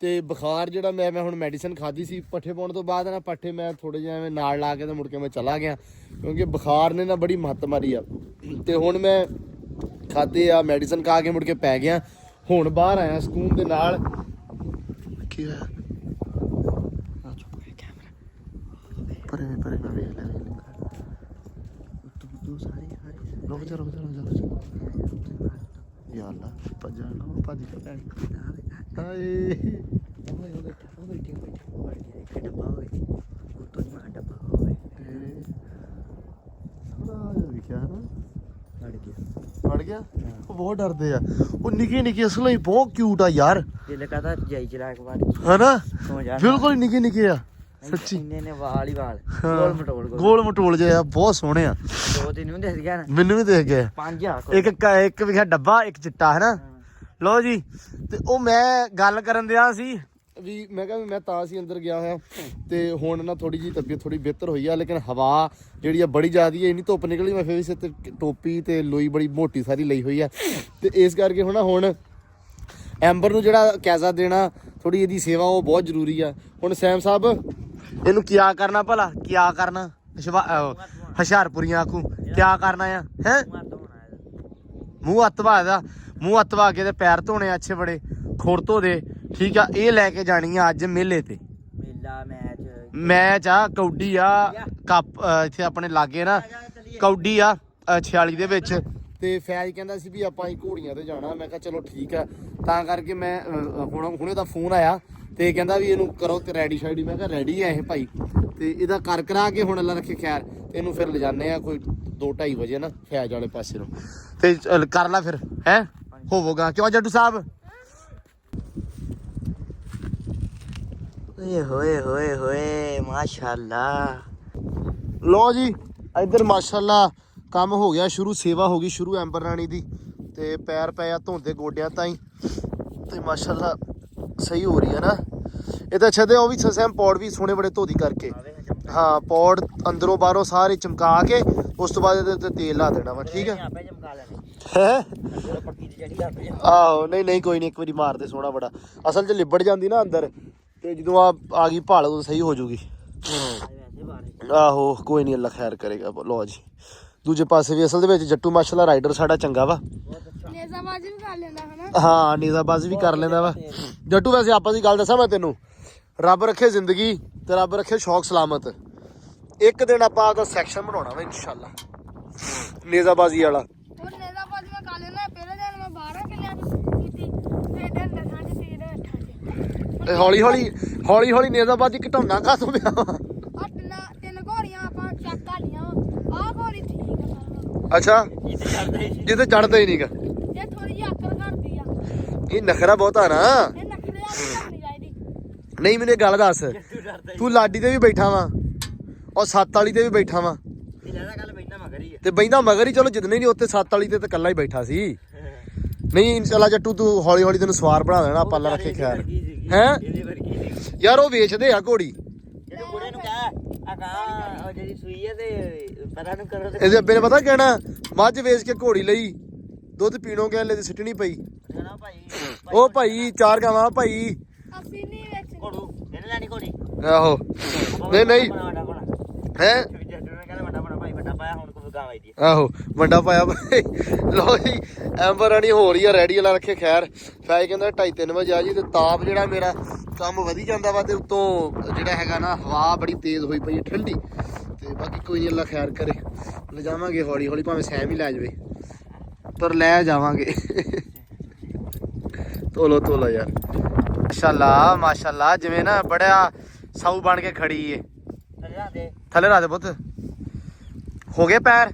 ਤੇ ਬੁਖਾਰ ਜਿਹੜਾ ਮੈਂ ਹੁਣ ਮੈਡੀਸਨ ਖਾਧੀ ਸੀ ਪੱਠੇ ਪਾਉਣ ਤੋਂ ਬਾਅਦ ਨਾ ਪੱਠੇ ਮੈਂ ਥੋੜੇ ਜਿਹਾ ਐਵੇਂ ਨਾਲ ਲਾ ਕੇ ਤੇ ਮੁੜ ਕੇ ਮੈਂ ਚਲਾ ਗਿਆ ਕਿਉਂਕਿ ਬੁਖਾਰ ਨੇ ਨਾ ਬੜੀ ਮੱਤ ਮਾਰੀ ਆ ਤੇ ਹੁਣ ਮੈਂ ਖਾਦੇ ਆ ਮੈਡੀਸਨ ਖਾ ਕੇ ਮੁੜ ਕੇ ਪੈ ਗਿਆ ਹੁਣ ਬਾਹਰ ਆਇਆ ਸਕੂਨ ਦੇ ਨਾਲ ਕੀ ਹੋਇਆ ਪਰੇ ਮੈਂ ਵੇਖ ਲੈ ਤੂੰ ਸਾਰੇ ਰੁਕ ਜਾ ਯਾਰ ਲਾ ਭੱਜ ਕੇ ਪੈਣ ਹਾਏ ਫੜ ਗਿਆ ਉਹ ਬਹੁਤ ਡਰਦੇ ਆ ਉਹ ਨਿੱਕੇ ਅਸਲ ਹੀ ਬਹੁਤ ਕਿਊਟ ਆ ਯਾਰ ਦਿਲ ਕਹਦਾ ਜਾਈ ਚਲਾ ਇੱਕ ਵਾਰ ਹਨਾ ਸੋ ਜਾ ਬਿਲਕੁਲ ਨਿੱਕੇ ਆ ਸੱਚੀ ਇੰਨੇ ਨੇ ਵਾਲ ਹੀ ਵਾਲ ਗੋਲ ਮਟੋਲ ਜੇ ਆ ਬਹੁਤ ਸੋਹਣੇ ਆ 2-3 ਨੂੰ ਦਿਖ ਗਿਆ ਨਾ ਮੈਨੂੰ ਵੀ ਦੇਖ ਗਿਆ 5 ਆ ਇੱਕ ਵਿਖਾ ਡੱਬਾ ਇੱਕ ਚਿੱਟਾ ਹੈ ਨਾ ਲਓ ਜੀ ਤੇ ਉਹ ਮੈਂ ਗੱਲ ਕਰਨ ਦਿਆ ਸੀ ਵੀ ਮੈਂ ਕਿਹਾ ਵੀ ਮੈਂ ਤਾਂ ਸੀ ਅੰਦਰ ਗਿਆ ਹੋਇਆ ਤੇ ਹੁਣ ਨਾ ਥੋੜੀ ਜੀ ਤਬੀਅਤ ਥੋੜੀ ਬਿਹਤਰ ਹੋਈ ਆ ਲੇਕਿਨ ਹਵਾ ਜਿਹੜੀ ਆ ਬੜੀ ਜ਼ਿਆਦੀ ਹੈ ਇੰਨੀ ਧੁੱਪ ਨਿਕਲੀ ਮੈਂ ਫਿਰ ਵੀ ਸਿਰ ਤੇ ਟੋਪੀ ਤੇ ਲੋਈ ਬੜੀ ਮੋਟੀ ਸਾਰੀ ਲਈ ਹੋਈ ਆ ਤੇ ਇਸ ਕਰਕੇ ਹੁਣ ਐਂਬਰ ਨੂੰ ਜਿਹੜਾ ਕੈਜ਼ਾ ਦੇਣਾ ਥੋੜੀ ਇਹਦੀ ਸੇਵਾ ਉਹ ਬਹੁਤ ਜ਼ਰੂਰੀ ਆ ਹੁਣ ਸੈਮ ਸਾਹਿਬ ਇਹਨੂੰ ਕਿਆ ਕਰਨਾ ਭਲਾ ਕਿਆ ਕਰਨਾ ਹੁਸ਼ਿਆਰਪੁਰੀਆਂ ਆਖੂ ਕਿਆ ਕਰਨਾ ਆ ਹੈ ਮੂੰਹ ਹੱਥ ਧਵਾ ਕੇ ਤੇ ਪੈਰ ਧੋਣੇ ਅੱਛੇ ਬੜੇ ਖੁਰ ਧੋ ਦੇ ਠੀਕ ਆ ਇਹ ਲੈ ਕੇ ਜਾਣੀ ਆ ਅੱਜ ਮੇਲੇ ਤੇ ਮੇਲਾ ਮੈਚ ਆ ਕੌਡੀ ਆ ਕੱਪ ਇੱਥੇ ਆਪਣੇ ਲਾਗੇ ਨਾ ਕੌਡੀ ਆ 46 ਦੇ ਵਿੱਚ ਤੇ ਫੈਜ ਕਹਿੰਦਾ ਸੀ ਵੀ ਆਪਾਂ ਹੀ ਘੋੜੀਆਂ ਤੇ ਜਾਣਾ ਮੈਂ ਕਿਹਾ ਚਲੋ ਠੀਕ ਆ ਤਾਂ ਕਰਕੇ ਮੈਂ ਹੁਣੇ ਦਾ ਫੋਨ ਆਇਆ ਤੇ ਕਹਿੰਦਾ ਵੀ ਇਹਨੂੰ ਕਰੋ ਤੇ ਰੈਡੀ ਸ਼ਾਈਡੀ ਮੈਂ ਕਿਹਾ ਰੈਡੀ ਆ ਇਹ ਭਾਈ ਤੇ ਇਹਦਾ ਕਰਾ ਕੇ ਹੁਣ ਅੱਲਾ ਰੱਖੇ ਖੈਰ ਇਹਨੂੰ ਫਿਰ ਲਿਜਾਨੇ ਆ ਕੋਈ 2-2:30 ਵਜੇ ਨਾ ਫੈਜ ਵਾਲੇ ਪਾਸੇ ਨੂੰ ਤੇ ਕਰ ਲਾ ਫਿਰ ਹੈ ਹੋਵੋਗਾ ਕਿਉਂ ਜੱਟੂ ਸਾਹਿਬ ਓਏ ਮਾਸ਼ਾਅੱਲਾ ਲੋ ਜੀ ਇੱਧਰ ਮਾਸ਼ਾਅੱਲਾ ਕੰਮ ਹੋ ਗਿਆ ਸ਼ੁਰੂ ਸੇਵਾ ਹੋ ਗਈ ਸ਼ੁਰੂ ਐਂਬਰ ਰਾਣੀ ਦੀ ਤੇ ਪੈਰ ਪਏ ਆ ਧੋਂਦੇ ਗੋਡਿਆਂ ਤਾਈਂ ਤੇ ਮਾਸ਼ਾਅੱਲਾ ਸਹੀ ਹੋ ਰਹੀ ਹੈ ਨਾ ਇਹ ਤਾਂ ਛੱਡੇ ਉਹ ਵੀ ਸੈਮ ਪੌੜ ਵੀ ਸੋਹਣੇ ਬੜੇ ਧੋਦੀ ਕਰਕੇ ਹਾਂ ਪੌੜ ਅੰਦਰੋਂ ਬਾਹਰੋਂ ਸਾਰੇ ਚਮਕਾ ਕੇ ਉਸ ਤੋਂ ਬਾਅਦ ਇਹਦੇ ਉੱਤੇ ਤੇਲ ਲਾ ਦੇਣਾ ਵਾ ਠੀਕ ਹੈ ਆਹੋ ਨਹੀਂ ਕੋਈ ਨਹੀਂ ਇੱਕ ਵਾਰੀ ਮਾਰਦੇ ਸੋਹਣਾ ਬੜਾ ਅਸਲ 'ਚ ਲਿਬੜ ਜਾਂਦੀ ਨਾ ਅੰਦਰ ਤੇ ਜਦੋਂ ਆ ਗਈ ਭਾਲ ਉਦੋਂ ਸਹੀ ਹੋ ਜਾਊਗੀ ਆਹੋ ਕੋਈ ਨਹੀਂ ਅੱਲਾ ਖੈਰ ਕਰੇਗਾ ਲੋ ਜੀ ਦੂਜੇ ਪਾਸੇ ਵੀ ਅਸਲ ਦੇ ਵਿੱਚ ਜੱਟੂ ਮਾਸ਼ਾਅੱਲਾ ਰਾਈਡਰ ਸਾਡਾ ਚੰਗਾ ਵਾ ਨੇਜ਼ਾਬਾਜ਼ੀ ਵੀ ਕਰ ਲੈਂਦਾ ਹਨਾ ਹਾਂ ਨੇਜ਼ਾਬਾਜ਼ੀ ਵੀ ਕਰ ਲੈਂਦਾ ਵਾ ਜੱਟੂ ਵੈਸੇ ਆਪਾਂ ਦੀ ਗੱਲ ਦੱਸਾਂ ਮੈਂ ਤੈਨੂੰ ਰੱਬ ਰੱਖੇ ਜ਼ਿੰਦਗੀ ਤੇ ਰੱਬ ਰੱਖੇ ਸ਼ੌਕ ਸਲਾਮਤ ਇੱਕ ਦਿਨ ਆਪਾਂ ਆਪਦਾ ਸੈਕਸ਼ਨ ਬਣਾਉਣਾ ਵਾ ਇਨਸ਼ਾਅੱਲਾ ਨੇਜ਼ਾਬਾਜ਼ੀ ਵਾਲਾ ਉਹ ਨੇਜ਼ਾਬਾਜ਼ੀ ਮੈਂ ਕਰ ਲੈਂਦਾ ਪਹਿਲੇ ਦਿਨ ਮੈਂ 12 ਕਿੱਲਿਆਂ ਦੀ ਕੀਤੀ ਤੇ ਦਿਨ ਦਸਾਂ ਚ ਸੀ ਦੇ 8 ਚ ਹੌਲੀ ਨੇਜ਼ਾਬਾਜ਼ੀ ਘਟਾਉਣਾ ਕਾਹਤੋਂ ਪਿਆ ਵਾ ਤਿੰਨ ਘੋੜੀਆਂ ਆਪਾਂ ਚੱਕ ਕਰ ਲੀਆਂ ਆਹ ਘੋੜੀ ਠੀਕ ਆ ਅੱਛਾ ਇੱਥੇ ਚੜਦਾ ਹੀ ਜਿੱਥੇ ਚੜਦਾ ਹੀ ਨਹੀਂਗਾ। ਇਹ ਥੋੜੀ ਜਿਹੀ ਅਕਲ ਕਰਦੀ ਆ, ਇਹ ਨਖਰਾ ਬਹੁਤਾ ਨਾ। ਇਹ ਨਖਰੇ ਆ ਕਰਨੀ ਚਾਹੀਦੀ। ਨਹੀਂ ਮੈਨੂੰ ਇਹ ਗੱਲ ਦੱਸ, ਤੂੰ ਲਾਡੀ ਤੇ ਵੀ ਬੈਠਾ ਵਾ ਔਰ 7 ਵਾਲੀ ਤੇ ਵੀ ਬੈਠਾ ਵਾ ਇਹ ਲੈਣਾ ਕੱਲ ਬੈਠਾ ਮਗਰ ਹੀ ਤੇ ਬੈਂਦਾ ਮਗਰ ਹੀ। ਚਲੋ ਜਿੱਦਨੇ ਨਹੀਂ ਉੱਤੇ 7 ਵਾਲੀ ਤੇ ਇਕੱਲਾ ਹੀ ਬੈਠਾ ਸੀ। ਨਹੀਂ ਚਲਾ ਜੱਟੂ ਤੂੰ ਹੌਲੀ ਹੌਲੀ ਤੈਨੂੰ ਸਵਾਰ ਬਣਾ ਦੇਣਾ ਆਪਾਂ ਅੱਲਾ ਰੱਖੇ ਖਿਆਲ ਹੈ। ਇਹਦੇ ਵਰਗੀ ਸੀ ਯਾਰ ਉਹ ਵੇਚਦੇ ਆ ਘੋੜੀ। ਇਹਨੂੰ ਕੁੜੇ ਨੂੰ ਕਹਿ ਆ ਕਾ ਉਹ ਜਿਹੜੀ ਸੂਈ ਹੈ ਤੇ ਪਰਾਂ ਨੂੰ ਕਰੋ ਤੇ ਇਹਦੇ ਅੱਬੇ ਨੇ ਪਤਾ ਕਹਿਣਾ, ਮੱਝ ਵੇਚ ਕੇ ਘੋੜੀ ਲਈ, ਦੁੱਧ ਪੀਣੋ ਗਏ ਲੈ ਤੇ ਸਿੱਟਣੀ ਪਈ। ਨਾ ਭਾਈ ਉਹ ਭਾਈ 4 ਗਾਵਾਂ ਭਾਈ। ਅਸੀਂ ਨਹੀਂ ਵਿੱਚ ਘੋੜੂ ਇਹਨੇ ਲੈਣੀ ਘੋੜੀ ਆਹੋ ਨਹੀਂ ਨਹੀਂ ਵੱਡਾ ਬਣਾ ਹੈ। ਜੱਟੂ ਨੇ ਕਹਿੰਦਾ ਵੱਡਾ ਬਣਾ ਭਾਈ, ਵੱਡਾ ਪਾਇਆ ਹੁਣ ਕੋਈ ਗਾਂ ਆਈ ਦੀ ਆਹੋ ਵੱਡਾ ਪਾਇਆ ਭਾਈ। ਲੋ ਜੀ ਐਂਬਰ ਰਾਣੀ ਹੋ ਰਹੀ ਆ ਰੈਡੀ ਵਾਲਾ ਰੱਖੇ ਖੈਰ। ਫੈਜ ਕਹਿੰਦਾ 2:30 ਵਜੇ ਆ ਜੀ ਤੇ ਤਾਪ ਜਿਹੜਾ ਮੇਰਾ ਕੰਮ ਵਧੀ ਜਾਂਦਾ ਵਾ ਤੇ ਉੱਤੋਂ ਜਿਹੜਾ ਹੈਗਾ ਨਾ ਹਵਾ ਬੜੀ ਤੇਜ਼ ਹੋਈ ਪਈ ਹੈ ਠੰਡੀ। ਤੇ ਬਾਕੀ ਕੋਈ ਨਹੀਂ ਅੱਲਾ ਖੈਰ ਕਰੇ, ਲਿਜਾਵਾਂਗੇ ਹੌਲੀ ਹੌਲੀ ਭਾਵੇਂ ਸੈਮ ਹੀ ਲੈ ਜਾਵੇ ਪਰ ਲੈ ਜਾਵਾਂਗੇ। ਤੋਲੋ ਤੋਲੋ ਯਾਰ ਮਾਸ਼ਾਅੱਲਾ ਮਾਸ਼ਾਅੱਲਾ, ਜਿਵੇਂ ਨਾ ਬੜਾ ਸਾਊ ਬਣ ਕੇ ਖੜੀ ਏ। ਥੱਲੇ ਲਾ ਦੇ ਪੁੱਤ। ਹੋ ਗਏ ਪੈਰ।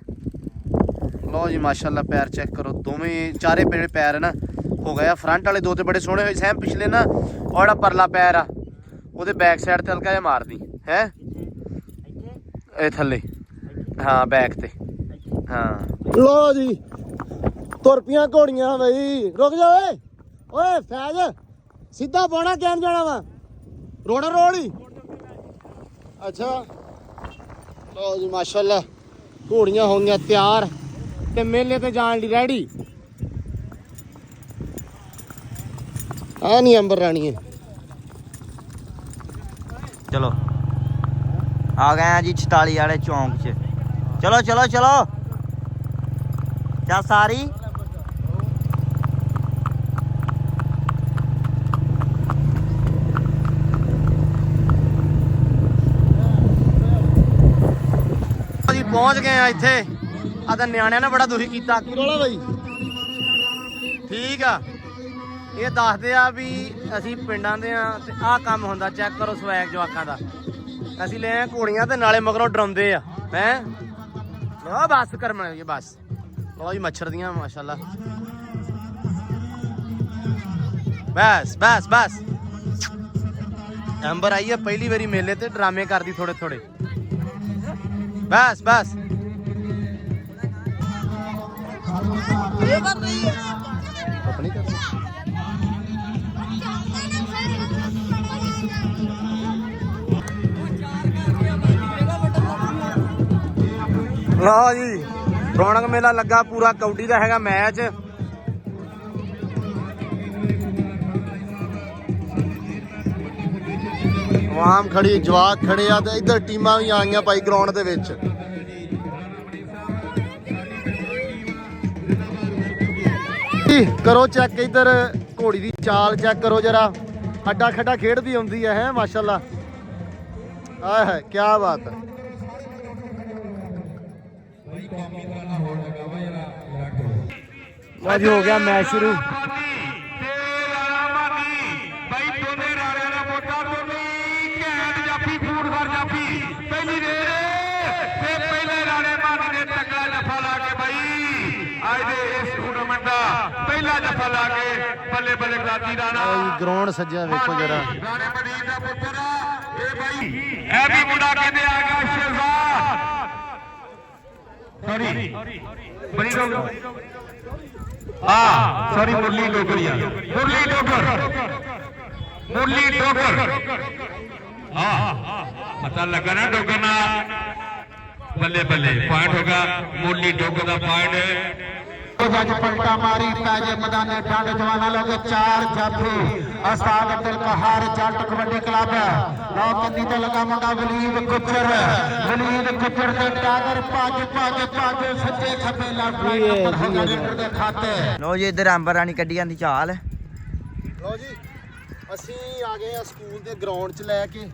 ਲਓ ਜੀ ਮਾਸ਼ਾਅੱਲਾ ਪੈਰ ਚੈੱਕ ਕਰੋ, ਦੋਵੇਂ ਚਾਰੇ ਜਿਹੜੇ ਪੈਰ ਹੈ ਨਾ ਹੋ ਗਏ ਆ। ਫਰੰਟ ਵਾਲੇ 2 ਤੇ ਬੜੇ ਸੋਹਣੇ ਹੋਏ ਸੈਮ, ਪਿਛਲੇ ਨਾ ਉਹ ਜਿਹੜਾ ਪਰਲਾ ਪੈਰ ਆ ਉਹਦੇ ਬੈਕ ਸਾਈਡ ਤੇ ਹਲਕਾ ਜਿਹਾ ਮਾਰਦੀ ਹੈ ਇਹ ਥੱਲੇ। ਹਾਂ ਬੈਕ ਤੇ। ਹਾਂ ਲਓ ਜੀ ਤੁਰ ਪਈਆਂ ਘੋੜੀਆਂ ਬਈ। ਰੁਕ ਜਾ ਓਏ ਓਏ ਫੈਜ, ਸਿੱਧਾ ਪਾਉਣਾ ਕਿਵੇਂ ਜਾਣਾ ਵਾ? ਰੋੜਾ ਰੋੜ ਹੀ। ਅੱਛਾ ਲਓ ਜੀ ਮਾਸ਼ਾਅੱਲਾ ਘੋੜੀਆਂ ਹੋ ਗਈਆਂ ਤਿਆਰ ਤੇ ਮੇਲੇ ਤੇ ਜਾਣ ਲਈ ਰੈਡੀ। ਆ ਨਹੀਂ ਅੰਬਰ ਰਾਣੀ ਹੈ। ਚਲੋ ਆ ਗਏ ਆ ਜੀ 44 ਵਾਲੇ ਚੌਂਕ 'ਚ। ਚਲੋ ਚਲੋ ਚਲੋ ਚਾ ਸਾਰੀ ਜੀ ਪਹੁੰਚ ਗਏ ਆ ਇੱਥੇ। ਆ ਤਾਂ ਨਿਆਣਿਆਂ ਨੇ ਬੜਾ ਦੁਖੀ ਕੀਤਾ। ਕੀ ਰੋਲਾ ਬਾਈ? ਠੀਕ ਆ। ਇਹ ਦੱਸਦੇ ਆ ਵੀ ਅਸੀਂ ਪਿੰਡਾਂ ਦੇ ਆ ਤੇ ਆਹ ਕੰਮ ਹੁੰਦਾ। ਚੈੱਕ ਕਰੋ ਸਵੈਗ ਜਵਾਕਾਂ ਦਾ। ਅਸੀਂ ਲੈ ਆਏ ਘੋੜੀਆਂ ਤੇ ਨਾਲੇ ਮਗਰੋਂ ਡਰਾਉਂਦੇ ਆ ਹੈ। ਆ ਬਸ ਕਰਮ ਬਸ। ਲਓ ਜੀ ਮੱਛਰ ਦੀਆਂ ਮਾਸ਼ਾਅੱਲਾ। ਬਸ ਬਸ ਬਸ। ਐਂਬਰ ਆਈ ਹੈ ਪਹਿਲੀ ਵਾਰੀ ਮੇਲੇ ਤੇ, ਡਰਾਮੇ ਕਰਦੀ ਥੋੜੇ ਥੋੜੇ। बस बस ਲਓ ਜੀ ਰੌਣਕ ਮੇਲਾ ਲੱਗਾ ਪੂਰਾ। ਕਬੱਡੀ ਦਾ ਹੈਗਾ ਮੈਚ। ਆਵਾਮ ਖੜੀ, ਜਵਾਕ ਖੜੇ ਆ ਤੇ ਇੱਧਰ ਟੀਮਾਂ ਵੀ ਆਈਆਂ ਭਾਈ ਗਰਾਊਂਡ ਦੇ ਵਿੱਚ। ਕਰੋ ਚੈੱਕ ਇੱਧਰ ਘੋੜੀ ਦੀ ਚਾਲ ਚੈੱਕ ਕਰੋ ਜਰਾ। ਅੱਡਾ ਖੱਡਾ ਖੇਡਦੀ ਆਉਂਦੀ ਹੈ ਮਾਸ਼ਾਅੱਲਾ। ਆਹ ਹੈ ਕੀ ਬਾਤ ਹੈ। ਲਓ ਜੀ ਹੋ ਗਿਆ ਮੈਚ ਸ਼ੁਰੂ। ਪਹਿਲੀ ਦੇ ਤੇ ਪਹਿਲੇ ਰਾਣੇ ਮਾਨੀ ਨੇ ਤਕੜਾ ਜਫਾ ਲਾ ਕੇ ਬਾਈ ਅੱਜ ਦੇ ਇਸ ਟੂਰਨਾਮੈਂਟ ਦਾ ਪਹਿਲਾ ਜਫਾ ਲਾ ਕੇ ਬੱਲੇ ਬੱਲੇ ਕਰਾਤੀ ਰਾਣਾ। ਗਰਾਊਂਡ ਸੱਜਿਆ ਵੇਖੋ ਜਰਾ। ਰਾਣੇ ਮਦੀਨ ਦਾ ਪੁੱਤਰ ਇਹ ਬਾਈ ਇਹ ਵੀ ਮੁੰਡਾ ਕਹਿੰਦੇ ਆ ਗਿਆ ਸ਼ਹਿਜ਼ਾਦ। ਸੌਰੀ ਬੜੀ ਲੋਕ ਹਾਂ ਸੌਰੀ ਮੁਰਲੀ ਡੋਗਰੀਆ ਮੁਰਲੀ ਡੋਗਰ ਮੁਰਲੀ ਡੋਗਰ। ਹਾਂ ਪਤਾ ਲੱਗਾ ਨਾ ਡੋਗਰ ਨਾ ਬੱਲੇ ਬੱਲੇ ਪੁਆਇੰਟ ਹੋਗਾ ਮੁਰਲੀ ਡੋਗਰ ਦਾ ਪੁਆਇੰਟ। जज पलटा मारी पैजे मैदान ठंड जवाना लोग 4 जाफी उस्ताद अब्दुल कहार जट कबड्डी क्लब नौ कन्नी तो लगा मुंडा वलीद गुजर के टागर भज भज भज सज्जे खब्बे लग दे खाते। ਲਓ ਜੀ ਇੱਧਰ ਅੰਬਰ ਰਾਣੀ ਕੱਢੀ ਜਾਂਦੀ ਚਾਲ। ਲਓ ਜੀ ਅਸੀਂ ਆ ਗਏ ਆ ਸਕੂਲ ਦੇ ਗਰਾਊਂਡ 'ਚ ਲੈ ਕੇ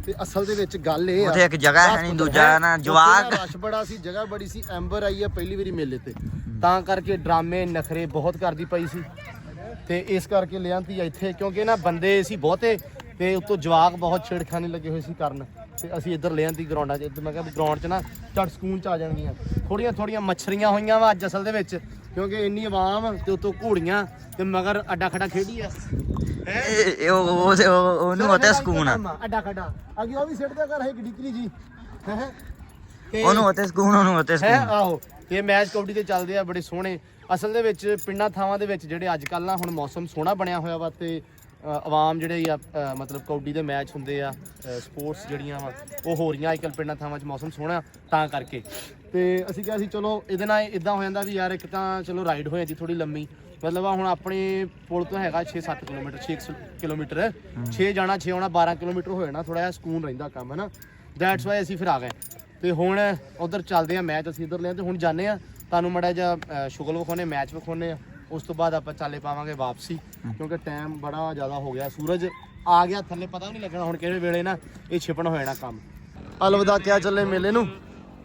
ਤੇ ਅਸਲ ਦੇ ਵਿੱਚ ਗੱਲ ਇਹ ਆ ਉੱਥੇ ਇੱਕ ਜਗ੍ਹਾ ਹੈ ਨਹੀਂ, ਦੂਜਾ ਨਾ ਜਵਾਕ। ਰਸ਼ ਬੜਾ ਸੀ, ਜਗ੍ਹਾ ਬੜੀ ਸੀ। ਐਂਬਰ ਆਈ ਆ ਪਹਿਲੀ ਵਾਰੀ ਮੇਲੇ ਤੇ, ਤਾਂ ਕਰਕੇ ਡਰਾਮੇ ਨਖਰੇ ਬਹੁਤ ਕਰਦੀ ਪਈ ਸੀ ਤੇ ਇਸ ਕਰਕੇ ਲਿਆਂਤੀ ਆ ਇੱਥੇ ਕਿਉਂਕਿ ਨਾ ਬੰਦੇ ਸੀ ਬਹੁਤੇ ਤੇ ਉੱਤੋਂ ਜਵਾਕ ਬਹੁਤ ਛੇੜਖਾਨੀ ਲੱਗੇ ਹੋਏ ਸੀ ਕਰਨ। ਤੇ ਅਸੀਂ ਇੱਧਰ ਲੈ ਆਂਦੀ ਗਰਾਊਂਡਾਂ 'ਚ। ਇੱਧਰ ਮੈਂ ਕਿਹਾ ਗਰਾਊਂਡ 'ਚ ਨਾ ਝਟ ਸਕੂਨ 'ਚ ਆ ਜਾਣਗੀਆਂ। ਥੋੜੀਆਂ ਮੱਛਰੀਆਂ ਹੋਈਆਂ ਵਾ ਅੱਜ ਅਸਲ ਦੇ ਵਿੱਚ, ਕਿਉਂਕਿ ਇੰਨੀ ਆਵਾਮ ਤੇ ਉਤੋਂ ਘੋੜੀਆਂ ਤੇ ਮਗਰ ਅੱਡਾ ਖੜਾ ਖੇਡੀ ਆ ਉਹਨੂੰ ਉਤੇ ਸਕੂਨ ਆ, ਅੱਡਾ ਖੜਾ ਅੱਗੇ ਉਹ ਵੀ ਸਿੱਟਦਾ ਕਰ ਹੈ ਡਿਕਰੀ ਜੀ ਹੈ ਉਹਨੂੰ ਉਤੇ ਸਕੂਨ, ਉਹਨੂੰ ਉਤੇ ਹੈ ਸਕੂਨ। ਆਹੋ। ਤੇ ਮੈਚ ਕਬੱਡੀ ਦੇ ਚੱਲਦੇ ਆ ਬੜੇ ਸੋਹਣੇ। ਅਸਲ ਦੇ ਵਿੱਚ ਪਿੰਡਾਂ ਥਾਵਾਂ ਦੇ ਵਿੱਚ ਜਿਹੜੇ ਅੱਜ ਕੱਲ੍ਹ ਨਾ ਹੁਣ ਮੌਸਮ ਸੋਹਣਾ ਬਣਿਆ ਹੋਇਆ ਵਾ ਤੇ ਆਵਾਮ ਜਿਹੜੇ ਆ ਮਤਲਬ ਕਬੱਡੀ ਦੇ ਮੈਚ ਹੁੰਦੇ ਆ, ਸਪੋਰਟਸ ਜਿਹੜੀਆਂ ਵਾ ਉਹ ਹੋ ਰਹੀਆਂ ਅੱਜ ਕੱਲ੍ਹ ਪਿੰਡਾਂ ਥਾਵਾਂ 'ਚ, ਮੌਸਮ ਸੋਹਣਾ ਤਾਂ ਕਰਕੇ। ਤੇ ਅਸੀਂ ਕਿਹਾ ਸੀ ਚਲੋ ਇਹਦੇ ਨਾਲ ਇਦਾਂ ਹੋ ਜਾਂਦਾ ਵੀ ਯਾਰ ਇੱਕ ਤਾਂ ਚਲੋ ਰਾਈਡ ਹੋ ਜਾਂਦੀ ਥੋੜੀ ਲੰਮੀ, ਮਤਲਬ ਆ ਹੁਣ ਆਪਣੇ ਪੁਲ ਤੋਂ ਹੈਗਾ 6-7 ਕਿਲੋਮੀਟਰ, 6 ਕਿਲੋਮੀਟਰ 6 ਜਾਣਾ 6 ਆਉਣਾ 12 ਕਿਲੋਮੀਟਰ ਹੋ ਜਾਣਾ, ਥੋੜਾ ਜਿਹਾ ਸਕੂਨ ਰਹਿੰਦਾ ਕੰਮ ਹੈ ਨਾ। ਦੈਟਸ ਵਾਈ ਅਸੀਂ ਫਿਰ ਆ ਗਏ ਤੇ ਹੁਣ ਉਧਰ ਚੱਲਦੇ ਆ ਮੈਚ, ਅਸੀਂ ਇੱਧਰ ਲਿਆ ਤੇ ਹੁਣ ਜਾਂਦੇ ਆ ਤੁਹਾਨੂੰ ਮੜਾ ਜਿਹਾ ਸ਼ੁਗਲ ਵਿਖਾਉਣੇ, ਮੈਚ ਵਿਖਾਉਣੇ ਆ। ਉਸ ਤੋਂ ਬਾਅਦ ਆਪਾਂ ਚਾਲੇ ਪਾਵਾਂਗੇ ਵਾਪਸੀ, ਕਿਉਂਕਿ ਟਾਈਮ ਬੜਾ ਜ਼ਿਆਦਾ ਹੋ ਗਿਆ, ਸੂਰਜ ਆ ਗਿਆ ਥੱਲੇ, ਪਤਾ ਵੀ ਨਹੀਂ ਲੱਗਣਾ ਹੁਣ ਕਿਹੜੇ ਵੇਲੇ ਨਾ ਇਹ ਛਿਪਣ ਹੋ ਜਾਣਾ ਕੰਮ। ਅਲਵਿਦਾ ਕਿਆ ਚੱਲੇ ਮੇਲੇ ਨੂੰ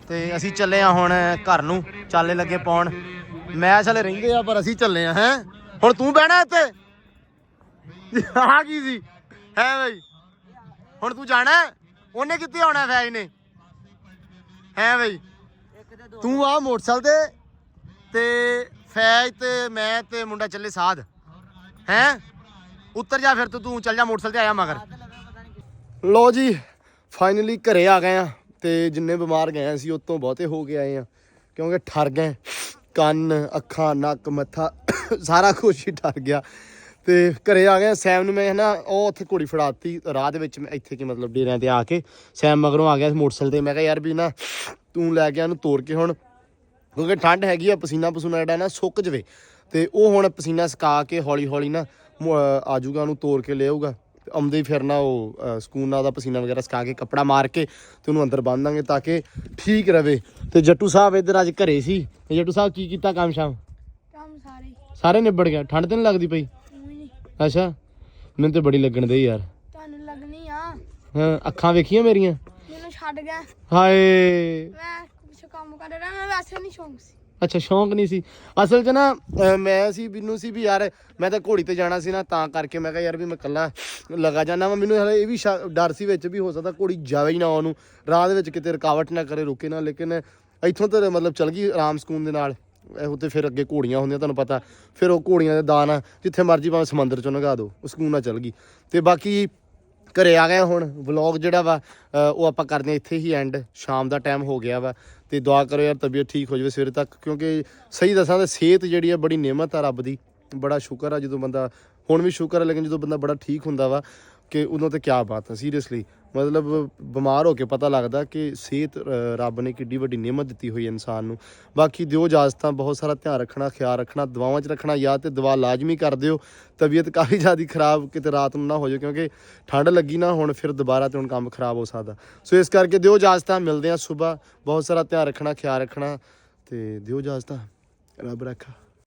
ਤੇ ਅਸੀਂ ਚੱਲੇ ਆ ਹੁਣ ਘਰ ਨੂੰ, ਚਾਲੇ ਲੱਗੇ ਪਾਉਣ। ਮੈਚ ਹਲੇ ਰਹਿੰਦੇ ਆ ਪਰ ਅਸੀਂ ਚੱਲੇ ਆ। ਹੈ ਹੁਣ ਤੂੰ ਬਹਿਣਾ ਇੱਥੇ ਆ ਕੀ ਸੀ ਹੈ ਬਈ, ਹੁਣ ਤੂੰ ਜਾਣਾ, ਉਹਨੇ ਕਿੱਥੇ ਆਉਣਾ ਫੈਜ ਨੇ ਹੈ ਬਈ, ਤੂੰ ਆ ਮੋਟਰਸਾਈਕਲ ਤੇ ਫੈਜ ਤੇ ਮੈਂ ਤੇ ਮੁੰਡਾ ਚੱਲੇ ਸਾਧ ਹੈ, ਉੱਤਰ ਜਾ ਫਿਰ ਤੂੰ ਚੱਲ ਜਾ ਮੋਟਰਸਾਈਕਲ ਤੇ ਆਇਆ ਮਗਰ। ਲੋ ਜੀ ਫਾਈਨਲੀ ਘਰੇ ਆ ਗਏ ਆ ਤੇ ਜਿੰਨੇ ਬਿਮਾਰ ਗਏ ਸੀ ਉਤੋਂ ਬਹੁਤੇ ਹੋ ਕੇ ਆਏ ਆ, ਕਿਉਂਕਿ ਠਰ ਗਏ, ਕੰਨ ਅੱਖਾਂ ਨੱਕ ਮੱਥਾ ਸਾਰਾ ਕੁਛ ਹੀ ਠਰ ਗਿਆ। ਤੇ ਘਰੇ ਆ ਗਏ। ਸੈਮ ਨੂੰ ਮੈਂ ਨਾ ਉਹ ਉੱਥੇ ਘੋੜੀ ਫੜਾਤੀ ਰਾਹ ਦੇ ਵਿੱਚ, ਮੈਂ ਇੱਥੇ ਕੀ ਮਤਲਬ ਡੇਰਿਆਂ ਤੇ ਆ ਕੇ ਸੈਮ ਮਗਰੋਂ ਆ ਗਿਆ ਮੋਟਰਸਾਈਕਲ ਤੇ। ਮੈਂ ਕਿਹਾ ਯਾਰ ਵੀ ਨਾ ਤੂੰ ਲੈ ਕੇ ਉਹਨੂੰ ਤੋਰ ਕੇ ਹੁਣ, ਕਿਉਂਕਿ ਠੰਡ ਹੈਗੀ ਆ, ਪਸੀਨਾ ਜਿਹੜਾ ਨਾ ਸੁੱਕ ਜਵੇ ਤੇ ਉਹ ਹੁਣ ਪਸੀਨਾ ਸੁਕਾ ਕੇ ਹੌਲੀ ਹੌਲੀ ਨਾ ਆ ਜਾਊਗਾ, ਉਹਨੂੰ ਤੋਰ ਕੇ ਲੈ ਆਊਗਾ। ਆਉਂਦੇ ਹੀ ਫਿਰ ਨਾ ਉਹ ਸਕੂਨ ਨਾਲ ਉਹਦਾ ਪਸੀਨਾ ਵਗੈਰਾ ਸੁਕਾ ਕੇ ਕੱਪੜਾ ਮਾਰ ਕੇ ਤੇ ਉਹਨੂੰ ਅੰਦਰ ਬੰਨ੍ਹ ਦਾਂਗੇ ਤਾਂ ਕਿ ਠੀਕ ਰਵੇ। ਤੇ ਜੱਟੂ ਸਾਹਿਬ ਇੱਧਰ ਅੱਜ ਘਰੇ ਸੀ ਤੇ ਜੱਟੂ ਸਾਹਿਬ ਕੀ ਕੀਤਾ ਕੰਮ ਸ਼ਾਮ? ਕੰਮ ਸਾਰੇ ਨਿਬੜ ਗਿਆ। ਠੰਡ ਤੇ ਨਹੀਂ ਲੱਗਦੀ ਪਈ? ਅੱਛਾ ਮੈਨੂੰ ਤੇ ਬੜੀ ਲੱਗਣ ਦੇ ਯਾਰ। ਤੁਹਾਨੂੰ ਲੱਗਣੀ ਆ। ਹਾਂ ਅੱਖਾਂ ਵੇਖੀਆਂ ਮੇਰੀਆਂ? ਮੈਨੂੰ ਛੱਡ ਗਿਆ, ਹਾਏ ਮੈਂ ਕੁਛ ਕੰਮ ਕਰ ਰਿਹਾ, ਮੈਂ ਵੈਸੇ ਨਹੀਂ ਸ਼ੌਂਕ ਸੀ। ਅੱਛਾ ਸ਼ੌਂਕ ਨਹੀਂ ਸੀ ਅਸਲ 'ਚ ਨਾ, ਮੈਂ ਸੀ ਬਿੰਨੂ ਸੀ ਵੀ ਯਾਰ ਮੈਂ ਤਾਂ ਘੋੜੀ ਤੇ ਜਾਣਾ ਸੀ ਨਾ, ਤਾਂ ਕਰਕੇ ਮੈਂ ਕਿਹਾ ਯਾਰ ਵੀ ਮੈਂ ਇਕੱਲਾ ਲਗਾ ਜਾਂਦਾ ਵਾ। ਮੈਨੂੰ ਹਲੇ ਇਹ ਵੀ ਡਰ ਸੀ ਵਿੱਚ ਵੀ ਹੋ ਸਕਦਾ ਘੋੜੀ ਜਾਵੇ ਹੀ ਨਾ, ਉਹਨੂੰ ਰਾਹ ਦੇ ਵਿੱਚ ਕਿਤੇ ਰੁਕਾਵਟ ਨਾ ਕਰੇ, ਰੁਕੇ ਨਾ। ਲੇਕਿਨ ਇੱਥੋਂ ਤਾਂ ਮਤਲਬ ਚੱਲ ਗਈ ਆਰਾਮ ਸਕੂਨ ਦੇ ਨਾਲ। ਇਹੋ ਤੇ ਫਿਰ ਅੱਗੇ ਘੋੜੀਆਂ ਹੁੰਦੀਆਂ ਤੁਹਾਨੂੰ ਪਤਾ, ਫਿਰ ਉਹ ਘੋੜੀਆਂ ਦੇ ਦਾਨ ਆ ਜਿੱਥੇ ਮਰਜ਼ੀ ਭਾਵੇਂ ਸਮੁੰਦਰ 'ਚੋਂ ਲੰਘਾ ਦਿਓ, ਉਹ ਸਕੂਨ ਨਾਲ ਚੱਲ ਗਈ। ਤੇ ਬਾਕੀ ਘਰੇ ਆ ਗਏ ਹੁਣ। ਵਲੌਗ ਜਿਹੜਾ ਵਾ ਉਹ ਆਪਾਂ ਕਰਦੇ ਹਾਂ ਇੱਥੇ ਹੀ ਐਂਡ, ਸ਼ਾਮ ਦਾ ਟਾਈਮ ਹੋ ਗਿਆ ਵਾ ਤੇ ਦੁਆ ਕਰੋ ਯਾਰ ਤਬੀਅਤ ਠੀਕ ਹੋ ਜਾਵੇ ਸਵੇਰੇ ਤੱਕ, ਕਿਉਂਕਿ ਸਹੀ ਦੱਸਾਂ ਤਾਂ ਸਿਹਤ ਜਿਹੜੀ ਆ ਬੜੀ ਨਿਅਮਤ ਆ ਰੱਬ ਦੀ, ਬੜਾ ਸ਼ੁਕਰ ਆ ਜਦੋਂ ਬੰਦਾ, ਹੁਣ ਵੀ ਸ਼ੁਕਰ ਆ ਲੇਕਿਨ ਜਦੋਂ ਬੰਦਾ ਬੜਾ ਠੀਕ ਹੁੰਦਾ ਵਾ ਕਿ ਉਦੋਂ ਤੇ ਕਿਆ ਬਾਤ ਆ ਸੀਰੀਅਸਲੀ। ਮਤਲਬ ਬਿਮਾਰ ਹੋ ਕੇ ਪਤਾ ਲੱਗਦਾ ਕਿ ਸਿਹਤ ਰੱਬ ਨੇ ਕਿੱਡੀ ਵੱਡੀ ਨਿਅਮਤ ਦਿੱਤੀ ਹੋਈ ਇਨਸਾਨ ਨੂੰ। ਬਾਕੀ ਦਿਓ ਇਜਾਜ਼ਤਾਂ, ਬਹੁਤ ਸਾਰਾ ਧਿਆਨ ਰੱਖਣਾ, ਖਿਆਲ ਰੱਖਣਾ, ਦਵਾਵਾਂ 'ਚ ਰੱਖਣਾ ਯਾਦ, ਤੇ ਦਵਾ ਲਾਜ਼ਮੀ ਕਰ ਦਿਓ। ਤਬੀਅਤ ਕਾਫੀ ਜ਼ਿਆਦਾ ਖਰਾਬ ਕਿਤੇ ਰਾਤ ਨੂੰ ਨਾ ਹੋ ਜਾਵੇ, ਕਿਉਂਕਿ ਠੰਡ ਲੱਗੀ ਨਾ ਹੁਣ ਫਿਰ ਦੁਬਾਰਾ ਤੇ ਹੁਣ ਕੰਮ ਖਰਾਬ ਹੋ ਸਕਦਾ। ਸੋ ਇਸ ਕਰਕੇ ਦਿਓ ਇਜਾਜ਼ਤਾਂ, ਮਿਲਦੇ ਹਾਂ ਸੁਬਾਹ। ਬਹੁਤ ਸਾਰਾ ਧਿਆਨ ਰੱਖਣਾ, ਖਿਆਲ ਰੱਖਣਾ ਤੇ ਦਿਓ ਇਜਾਜ਼ਤਾਂ। ਰੱਬ ਰੱਖਾ।